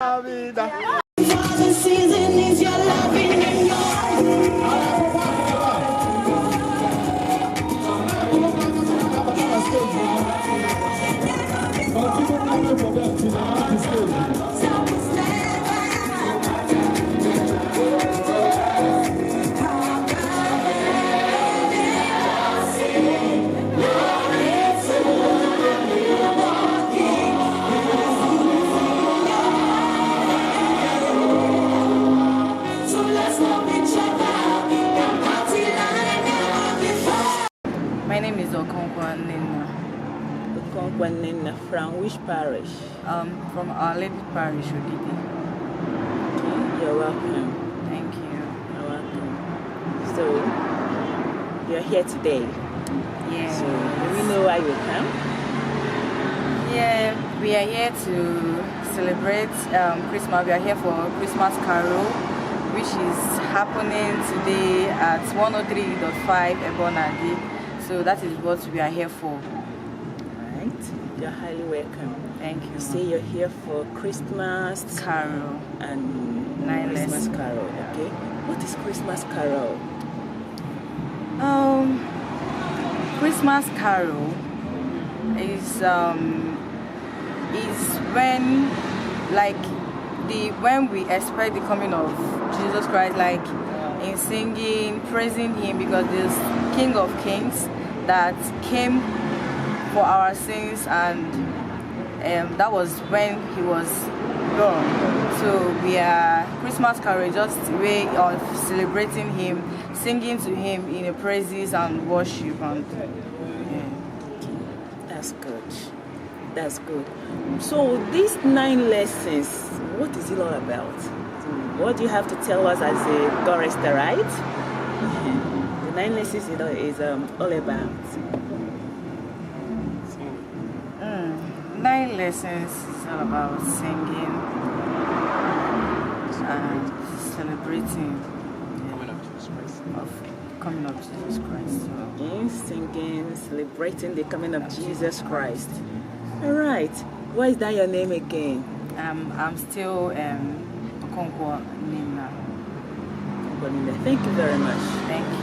The season is your loving and My name is Okonkwo-Nina. Okonkwo-Nina, from which parish? From Our Lady Parish, Odidi. Okay, you're welcome. Thank you. You're welcome. So, you're here today. Yeah. So, do we know why you come? Yeah, we are here to celebrate Christmas. We are here for Christmas Carol, which is happening today at 103.5 Ebeonadifm. So that is what we are here for. Right. You're highly welcome. Thank you. You say you're here for Christmas Carol and Nine Christmas lessons. Carol. Okay. What is Christmas Carol? Christmas Carol is when when we expect the coming of Jesus Christ, like in singing, praising Him, because this King of Kings that came for our sins, and that was when He was born. So we are Christmas Carol, just a way of celebrating Him, singing to Him in a praises and worship, and That's good. That's good. So these 9 lessons, what is it all about? What do you have to tell us as a chorister, right? The 9 lessons is all about. 9 lessons is all about singing and celebrating coming of Jesus Christ. Okay, singing, celebrating the coming of Jesus Christ. All right. What is that your name again? I'm still Okonkwo-Nina. Thank you very much. Thank you.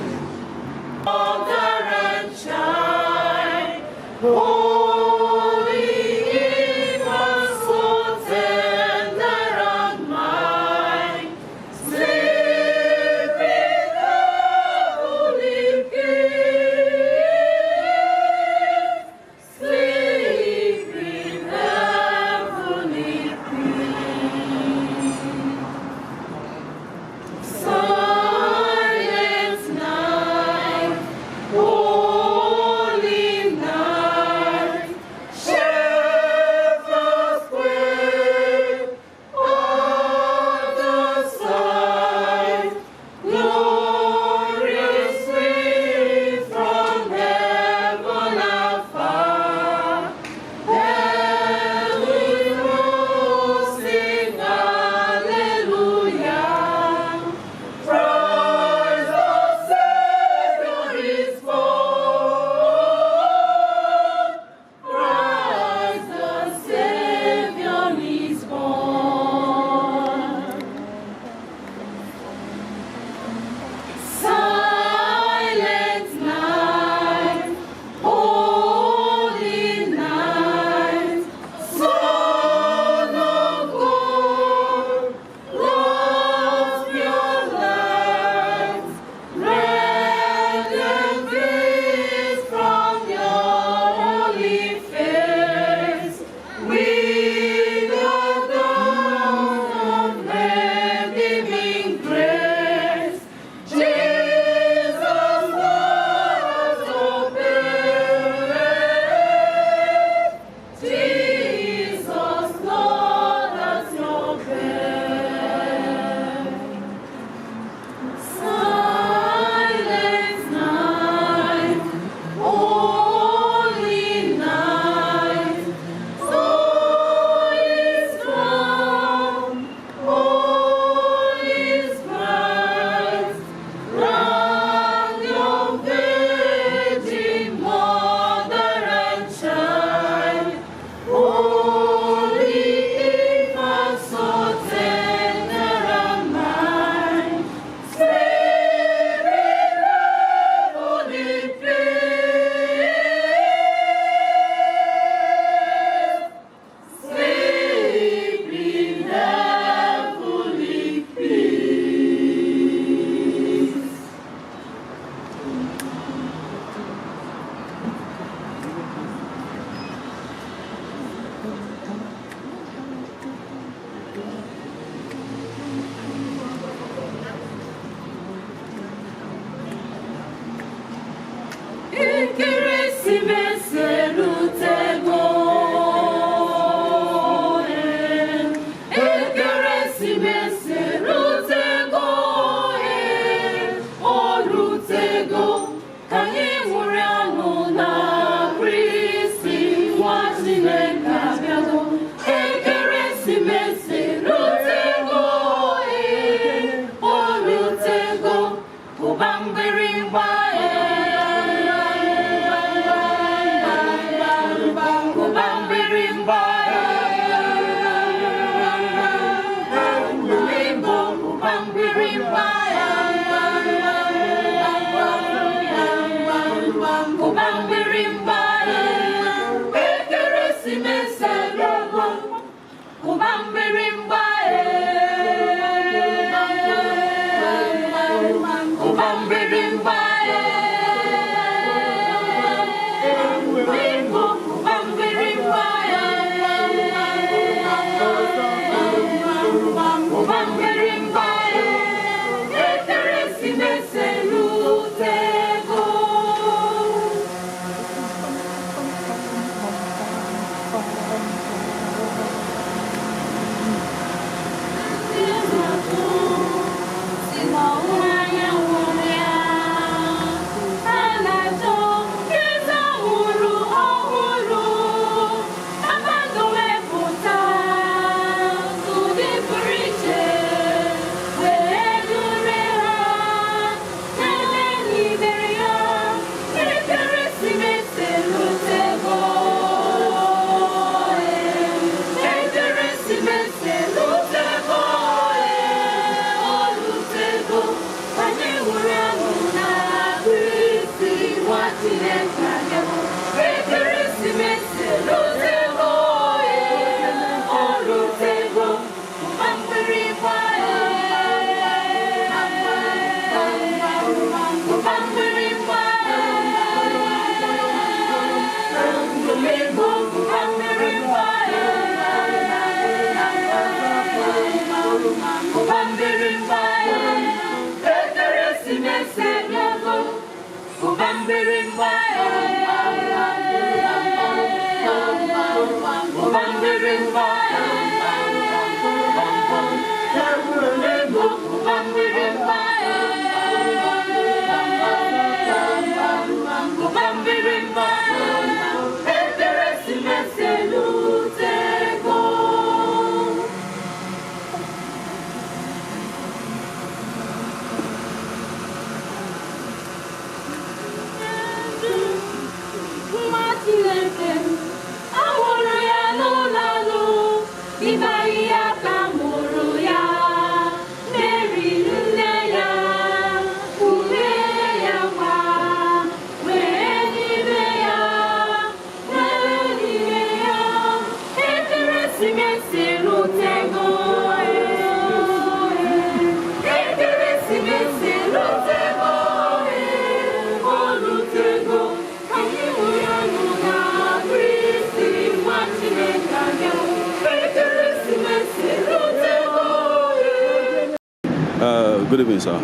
Good evening, sir.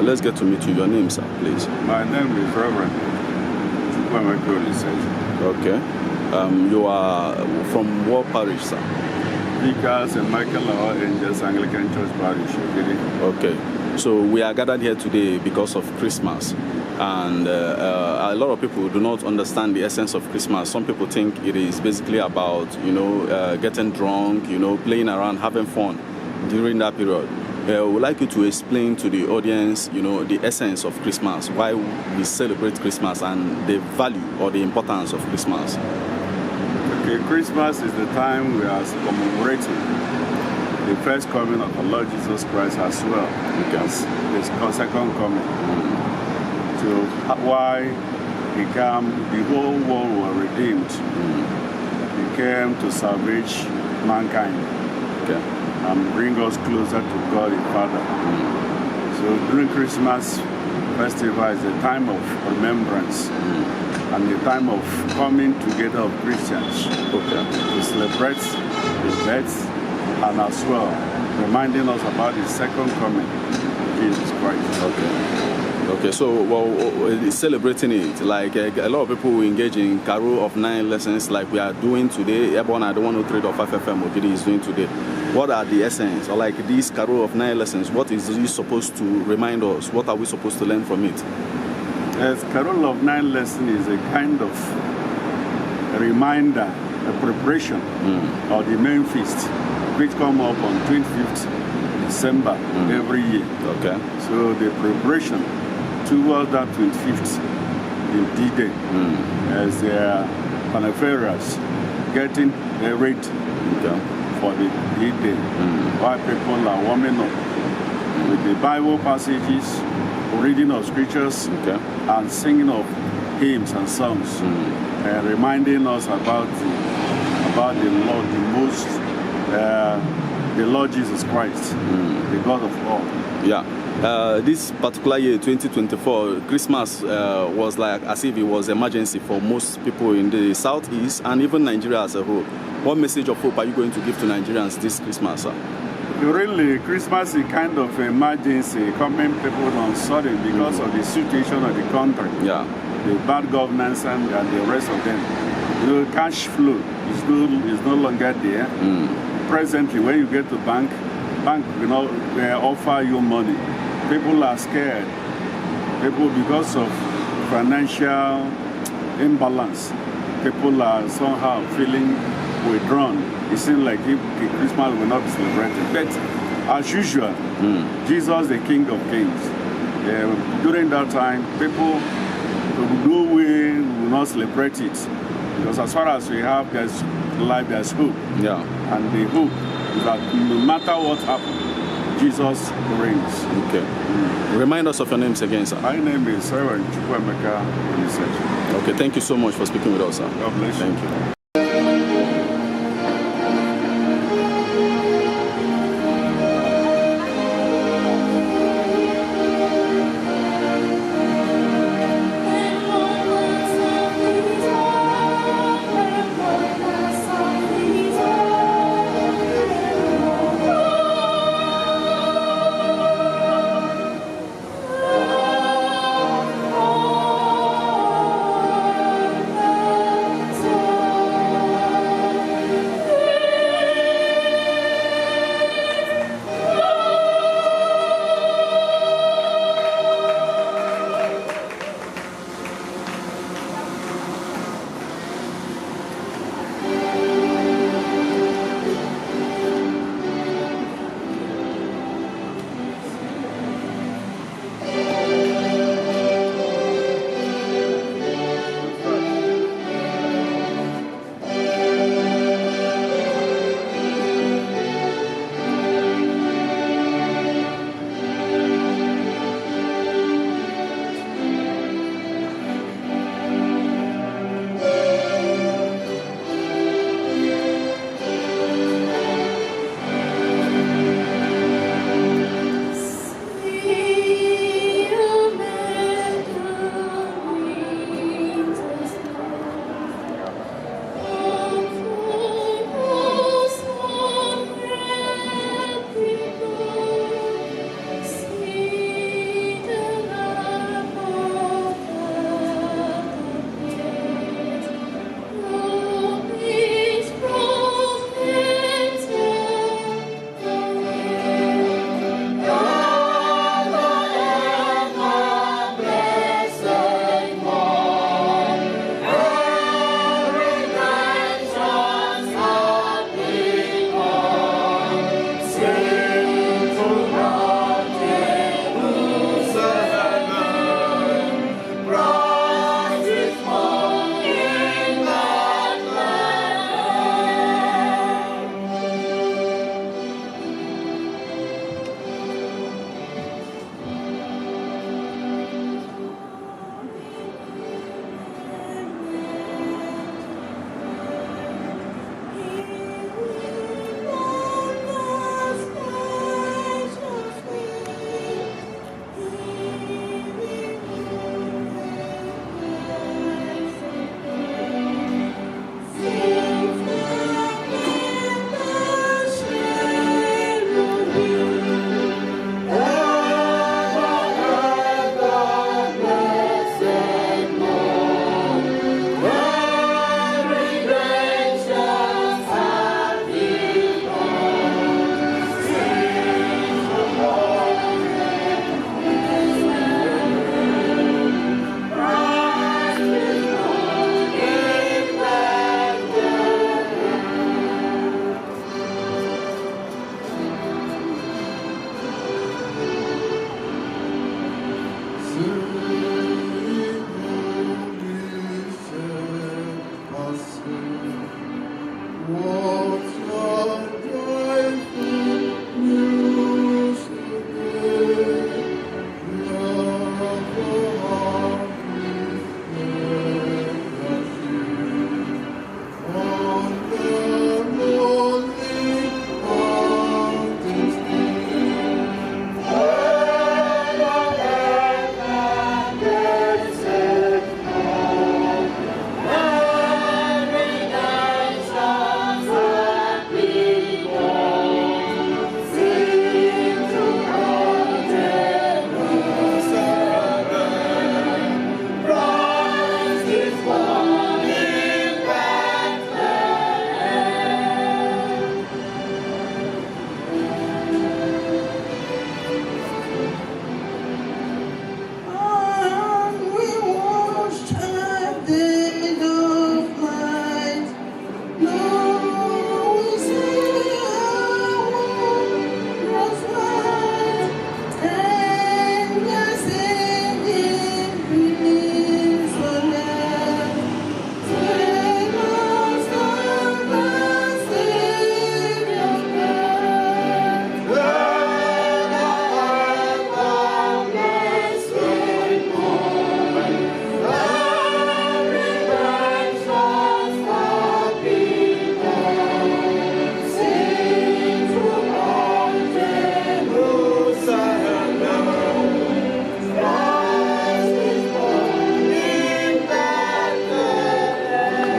Let's get to meet you. Your name, sir, please. My name is Reverend Micheal. Okay. You are from what parish, sir? Because in Micheal, our Angels Anglican Church Parish. Okay. So we are gathered here today because of Christmas. And a lot of people do not understand the essence of Christmas. Some people think it is basically about, getting drunk, playing around, having fun during that period. I would like you to explain to the audience, the essence of Christmas, why we celebrate Christmas and the value or the importance of Christmas. Okay, Christmas is the time we are commemorating the first coming of the Lord Jesus Christ as well. Because his second coming. So why he came, the whole world was redeemed. He came to salvage mankind. Okay. And bring us closer to God the Father. So during Christmas festival is a time of remembrance and the time of coming together of Christians to celebrate the birth and as well reminding us about the second coming of Jesus Christ. Okay, so celebrating it, like a lot of people engage in Carol of 9 lessons like we are doing today. Ebeonadifm 103.5 FM Ogidi is doing today. What are the essence, or like this Carol of 9 lessons, what is it supposed to remind us? What are we supposed to learn from it? Yes, Carol of 9 lesson is a kind of a reminder, a preparation of the main feast, which come up on 25th December every year. Okay. So the preparation towards that 25th D-Day as their panaferas getting ready for the D-Day, while people are warming up with the Bible passages, reading of scriptures, and singing of hymns and songs, and reminding us about the Lord, the Lord Jesus Christ, the God of all. Yeah. This particular year, 2024, Christmas was like as if it was emergency for most people in the southeast and even Nigeria as a whole. What message of hope are you going to give to Nigerians this Christmas, sir? Really, Christmas is kind of emergency coming people on sudden because of the situation of the country. Yeah. The bad governance and the rest of them. Cash flow is no longer there. Presently, when you get to bank they offer you money. People are scared. People, because of financial imbalance, people are somehow feeling withdrawn. It seems like Christmas will not be celebrated. But as usual, Jesus, the King of Kings, during that time, people no way will not celebrate it. Because as far as we have, there's life, there's hope. Yeah. And the hope is that no matter what happens, Jesus reigns. Okay. Remind us of your names again, sir. My name is Reverend Micheal. Okay, thank you so much for speaking with us, sir. God bless you. Thank you.